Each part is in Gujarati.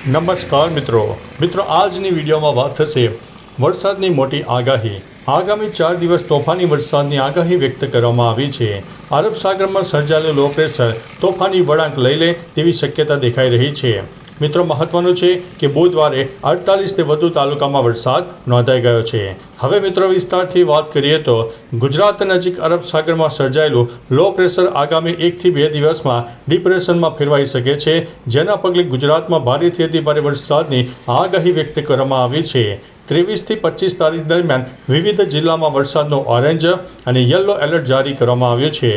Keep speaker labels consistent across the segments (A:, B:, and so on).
A: નમસ્કાર મિત્રો આજની વિડીયોમાં વાત થશે વરસાદની મોટી આગાહી। આગામી 4 દિવસ તોફાની વરસાદની આગાહી વ્યક્ત કરવામાં આવી છે। અરબ સાગરમાં સર્જાયેલું લો પ્રેશર તોફાની વળાંક લઈ લે તેવી શક્યતા દેખાઈ રહી છે। મિત્રો મહત્વનું છે કે બુધવારે 48થી વધુ તાલુકામાં વરસાદ નોંધાઈ ગયો છે। હવે મિત્રો વિસ્તારથી વાત કરીએ તો ગુજરાત નજીક અરબ સાગરમાં સર્જાયેલું લો પ્રેશર આગામી 1 થી 2 દિવસમાં ડિપ્રેશનમાં ફેરવાઈ શકે છે, જેના પગલે ગુજરાતમાં ભારેથી અતિ ભારે વરસાદની આગાહી વ્યક્ત કરવામાં આવી છે। 23 થી 25 તારીખ દરમિયાન વિવિધ જિલ્લામાં વરસાદનો ઓરેન્જ અને યલો એલર્ટ જારી કરવામાં આવ્યો છે।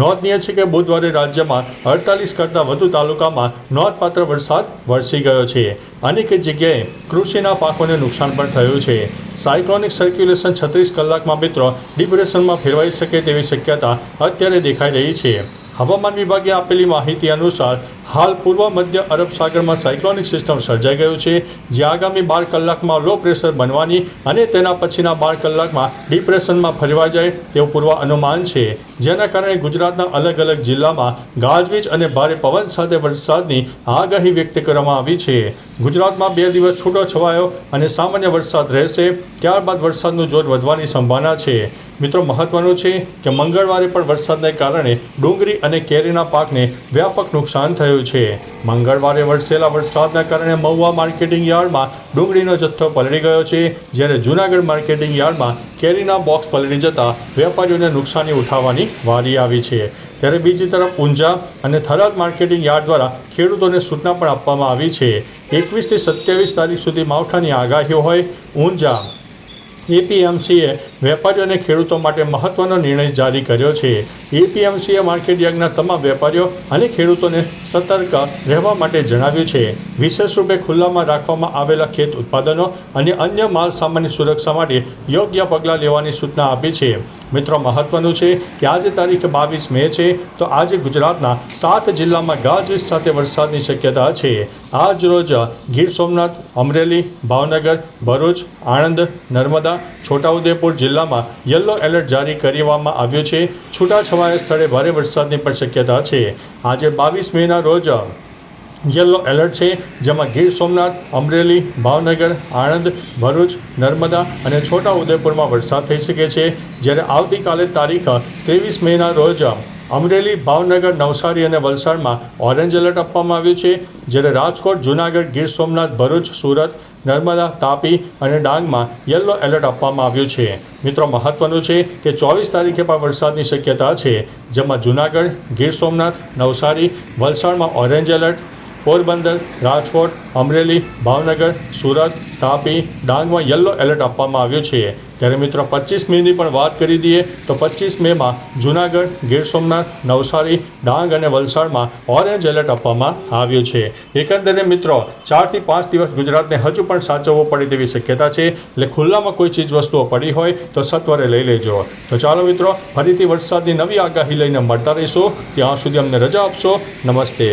A: નોંધનીય છે કે બુધવારે રાજ્યમાં 48 કરતાં વધુ તાલુકામાં નોંધપાત્ર વરસાદ વરસી ગયો છે। અનેક જગ્યાએ કૃષિના પાકોને નુકસાન પણ થયું છે। સાયક્લોનિક સર્ક્યુલેશન 36 કલાકમાં મિત્રો ડિપ્રેશનમાં ફેરવાઈ શકે તેવી શક્યતા અત્યારે દેખાઈ રહી છે। હવામાન વિભાગે આપેલી માહિતી અનુસાર હાલ પૂર્વ મધ્ય અરબ સાગરમાં સાયક્લોનિક સિસ્ટમ સર્જાઈ ગયું છે, જે આગામી 12 કલાકમાં લો પ્રેશર બનવાની અને તેના પછીના 12 કલાકમાં ડિપ્રેશનમાં ફેરવાઈ જાય તેવું પૂર્વ અનુમાન છે, જેના કારણે ગુજરાતના અલગ અલગ જિલ્લામાં ગાજવીજ અને ભારે પવન સાથે વરસાદની આગાહી વ્યક્ત કરવામાં આવી છે। ગુજરાતમાં 2 દિવસ છૂટો છવાયો અને સામાન્ય વરસાદ રહેશે, ત્યારબાદ વરસાદનું જોર વધવાની સંભાવના છે। મિત્રો મહત્વનું છે કે મંગળવારે પણ વરસાદને કારણે ડુંગળી અને કેરીના પાકને વ્યાપક નુકસાન થયું છે। મંગળવારે વરસેલા વરસાદના કારણે મહુવા માર્કેટિંગ યાર્ડમાં ડુંગળીનો જથ્થો પલળી ગયો છે, જ્યારે જૂનાગઢ માર્કેટિંગ યાર્ડમાં કેરીના બોક્સ પલળી જતા વેપારીઓને નુકસાની ઉઠાવવાની વારી આવી છે। ત્યારે બીજી તરફ ઊંઝા અને થરાદ માર્કેટિંગ યાર્ડ દ્વારા ખેડૂતોને સૂચના પણ આપવામાં આવી છે। 21 થી 27 તારીખ સુધી માવઠાની આગાહીઓ હોય। ઊંઝા એપીએમસીએ વેપારીઓ અને ખેડૂતો માટે મહત્વનો નિર્ણય જારી કર્યો છે। એપીએમસીએ માર્કેટ યાર્ડના તમામ વેપારીઓ અને ખેડૂતોને સતર્ક રહેવા માટે જણાવ્યું છે। વિશેષ રૂપે ખુલ્લામાં રાખવામાં આવેલા ખેત ઉત્પાદનો અને અન્ય માલ સામાનની સુરક્ષા માટે યોગ્ય પગલાં લેવાની સૂચના આપી છે। મિત્રો મહત્વનું છે કે આજે તારીખ 22 મે છે, તો આજે ગુજરાતના 7 જિલ્લામાં ગાજવીજ સાથે વરસાદની શક્યતા છે। આજ રોજ ગીર સોમનાથ, અમરેલી, ભાવનગર, ભરૂચ, આણંદ, નર્મદા, છોટાઉદેપુર જિલ્લામાં યલો એલર્ટ જારી કરવામાં આવ્યું છે। છૂટાછવાયા સ્થળે ભારે વરસાદની પણ શક્યતા છે। આજે 22 મેના રોજ યલો એલર્ટ છે, જેમાં ગીર સોમનાથ, અમરેલી, ભાવનગર, આણંદ, ભરૂચ, નર્મદા અને છોટાઉદેપુરમાં વરસાદ થઈ શકે છે, જ્યારે આવતીકાલે તારીખ 23 મેના રોજ અમરેલી, ભાવનગર, નવસારી અને વલસાડમાં ઓરેન્જ એલર્ટ આપવામાં આવ્યું છે, જ્યારે રાજકોટ, જૂનાગઢ, ગીર સોમનાથ, ભરૂચ, સુરત, નર્મદા, તાપી અને ડાંગમાં યલો એલર્ટ આપવામાં આવ્યું છે। મિત્રો મહત્વનું છે કે 24 તારીખે પણ વરસાદની શક્યતા છે, જેમાં જૂનાગઢ, ગીર સોમનાથ, નવસારી, વલસાડમાં ઓરેન્જ એલર્ટ, પોરબંદર, રાજકોટ, અમરેલી, ભાવનગર, સુરત, તાપી, ડાંગમાં યલો એલર્ટ આપવામાં આવ્યું છે। ત્યારે મિત્રો 25 મેની પણ વાત કરી દઈએ તો 25 મેમાં જૂનાગઢ, ગીર સોમનાથ, નવસારી, ડાંગ અને વલસાડમાં ઓરેન્જ એલર્ટ આપવામાં આવ્યું છે। એકંદરે મિત્રો 4 થી 5 દિવસ ગુજરાતને હજુ પણ સાચવવું પડે તેવી શક્યતા છે, એટલે ખુલ્લામાં કોઈ ચીજ વસ્તુઓ પડી હોય તો સત્વરે લઈ લેજો। તો ચાલો મિત્રો, ફરીથી વરસાદની નવી આગાહી લઈને મળતા રહીશું। ત્યાં સુધી અમને રજા આપશો। નમસ્તે।